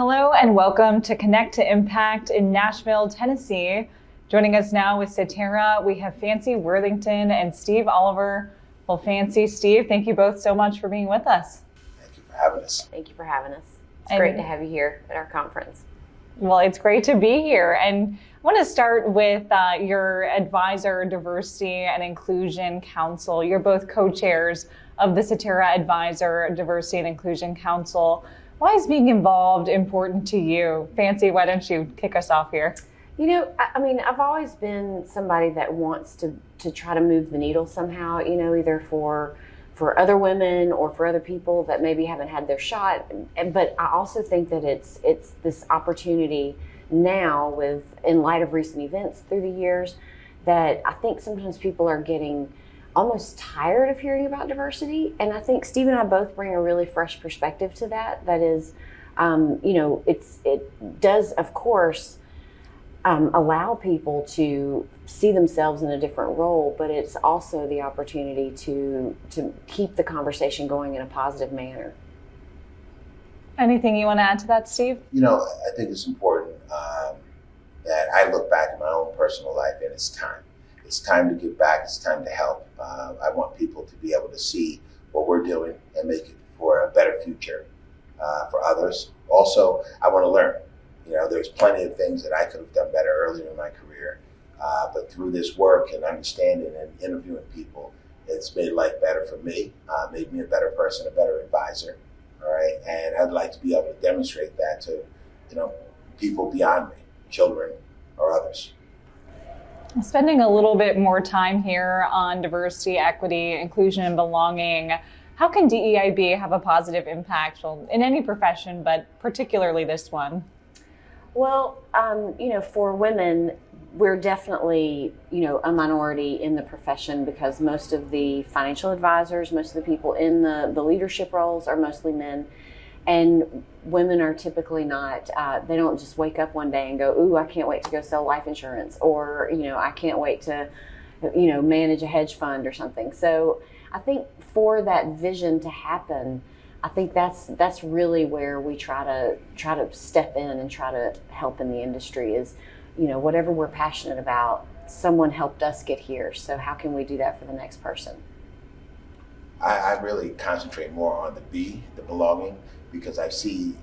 Hello and welcome to Connect2Impact in Nashville, Tennessee. Joining us now with Cetera, we have Fanci, Worthington, and Steve Oliver. Well, Fanci, Steve, thank you both so much for being with us. Thank you for having us. Thank you for having us. It's great to have you here at our conference. Well, it's great to be here. And I want to start with your Advisor Diversity and Inclusion Council. You're both co-chairs of the Cetera Advisor Diversity and Inclusion Council. Why is being involved important to you? Fanci, why don't you kick us off here? You know, I've always been somebody that wants to try to move the needle somehow, either for other women or for other people that maybe haven't had their shot. But I also think that it's this opportunity now in light of recent events through the years that I think sometimes people are getting almost tired of hearing about diversity. And I think Steve and I both bring a really fresh perspective to that. That is, it does, of course, allow people to see themselves in a different role, but it's also the opportunity to keep the conversation going in a positive manner. Anything you want to add to that, Steve? I think it's important that I look back at my own personal life, and it's time. It's time to give back. It's time to help. I want people to be able to see what we're doing and make it for a better future for others. Also, I want to learn. There's plenty of things that I could have done better earlier in my career, but through this work and understanding and interviewing people, it's made life better for me, made me a better person, a better advisor. All right, and I'd like to be able to demonstrate that to, people beyond me, children or others. Spending a little bit more time here on diversity, equity, inclusion, and belonging, how can DEIB have a positive impact in any profession, but particularly this one? Well, for women, we're definitely, a minority in the profession because most of the financial advisors, most of the people in the leadership roles are mostly men. And women are typically not, they don't just wake up one day and go, ooh, I can't wait to go sell life insurance, or, I can't wait to, manage a hedge fund or something. So I think for that vision to happen, I think that's really where we try to step in and try to help in the industry is, whatever we're passionate about, someone helped us get here. So how can we do that for the next person? I really concentrate more on the belonging, because I see,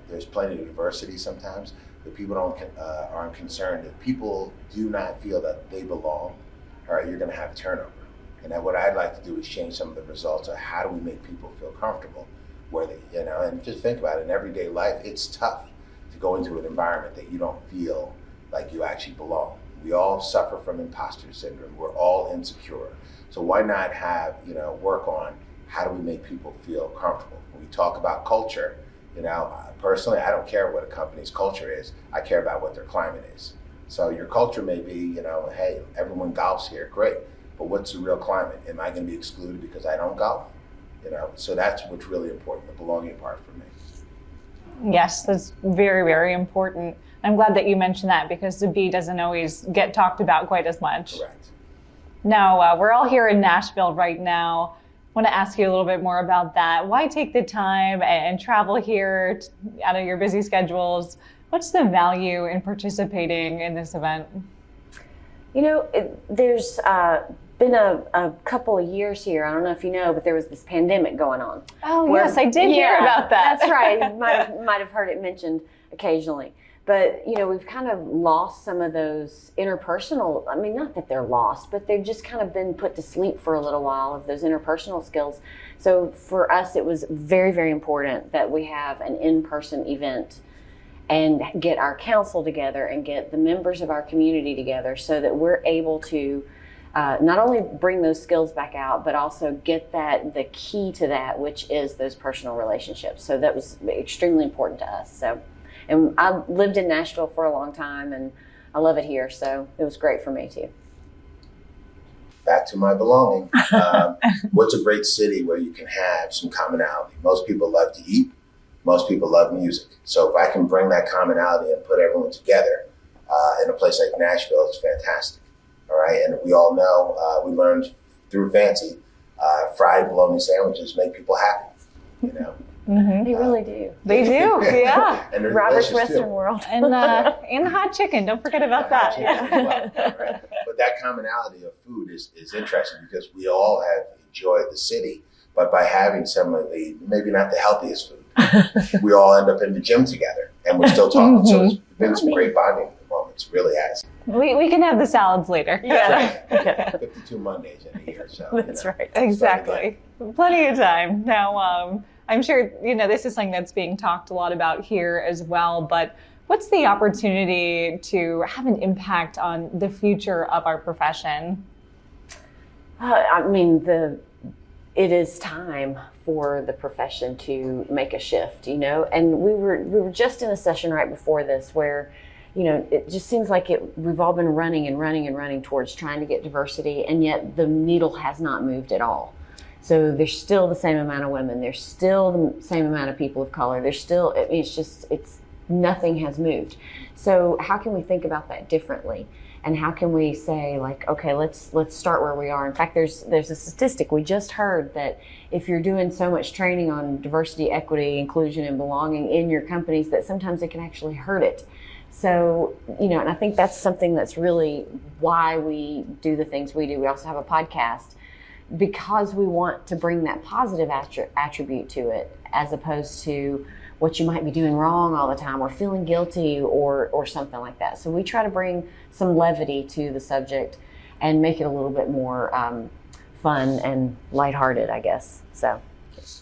there's plenty of diversity sometimes, but people aren't concerned. If people do not feel that they belong, all right, you're going to have turnover. And what I'd like to do is change some of the results of how do we make people feel comfortable, where they, and just think about it, in everyday life, it's tough to go into an environment that you don't feel like you actually belong. We all suffer from imposter syndrome. We're all insecure. So why not have, work on how do we make people feel comfortable? When we talk about culture, personally, I don't care what a company's culture is. I care about what their climate is. So your culture may be, hey, everyone golfs here, great. But what's the real climate? Am I going to be excluded because I don't golf? So that's what's really important, the belonging part for me. Yes, that's very, very important. I'm glad that you mentioned that because the B doesn't always get talked about quite as much. Correct. Now, we're all here in Nashville right now. I want to ask you a little bit more about that. Why take the time and travel here out of your busy schedules? What's the value in participating in this event? There's been a couple of years here. I don't know if you know, but there was this pandemic going on. Oh, yes, I did hear about that. That's right. You might have heard it mentioned occasionally. But, we've kind of lost some of those interpersonal, not that they're lost, but they've just kind of been put to sleep for a little while of those interpersonal skills. So for us, it was very, very important that we have an in-person event and get our council together and get the members of our community together so that we're able to not only bring those skills back out, but also get the key to that, which is those personal relationships. So that was extremely important to us. And I lived in Nashville for a long time, and I love it here. So it was great for me too. Back to my belonging. What's a great city where you can have some commonality? Most people love to eat. Most people love music. So if I can bring that commonality and put everyone together in a place like Nashville, it's fantastic. All right. And we all know, we learned through Fanci, fried bologna sandwiches make people happy, They really do. They do, yeah. And they're Robert's delicious, Western too. World. And hot chicken. Don't forget about that. Chicken as well, right? But that commonality of food is interesting because we all have enjoyed the city, but by having some of the, maybe not the healthiest food, we all end up in the gym together and we're still talking. So it's been some great bonding moments, really has. We can have the salads later. Yeah. Right. 52 Mondays in a year, so. That's right. Exactly. Plenty of time. Now, I'm sure, this is something that's being talked a lot about here as well, but what's the opportunity to have an impact on the future of our profession? It is time for the profession to make a shift, and we were just in a session right before this where, it just seems like we've all been running towards trying to get diversity, and yet the needle has not moved at all. So there's still the same amount of women. There's still the same amount of people of color. There's still, nothing has moved. So how can we think about that differently? And how can we say, like, okay, let's start where we are. In fact, there's a statistic we just heard that if you're doing so much training on diversity, equity, inclusion, and belonging in your companies, that sometimes it can actually hurt it. So, and I think that's something that's really why we do the things we do. We also have a podcast because we want to bring that positive attribute to it, as opposed to what you might be doing wrong all the time or feeling guilty or something like that. So we try to bring some levity to the subject and make it a little bit more fun and lighthearted, I guess. So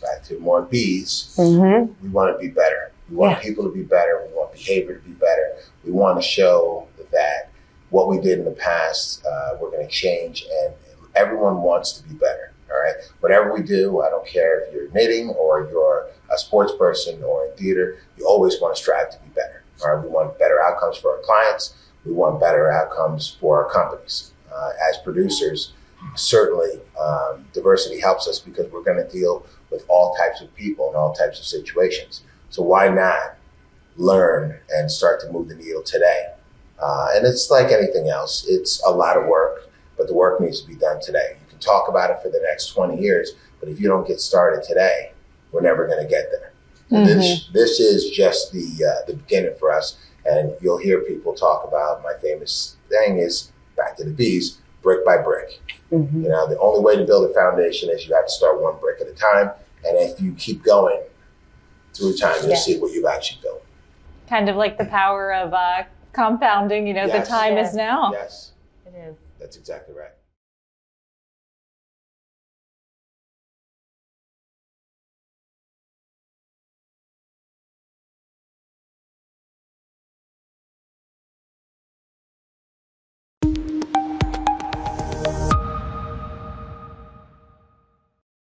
back to more B's. We want to be better. We want people to be better. We want behavior to be better. We want to show that what we did in the past, we're going to change, and everyone wants to be better. All right. Whatever we do, I don't care if you're knitting or you're a sports person or in theater, you always want to strive to be better. All right. We want better outcomes for our clients. We want better outcomes for our companies. As producers, certainly diversity helps us because we're going to deal with all types of people and all types of situations. So why not learn and start to move the needle today? And it's like anything else. It's a lot of work, but the work needs to be done today. You can talk about it for the next 20 years, but if you don't get started today, we're never going to get there. This is just the beginning for us. And you'll hear people talk about, my famous thing is, back to the B's, brick by brick. The only way to build a foundation is you have to start one brick at a time. And if you keep going through time, you'll see what you've actually built. Kind of like the power of compounding, the time is now. Yes. it is. That's exactly right.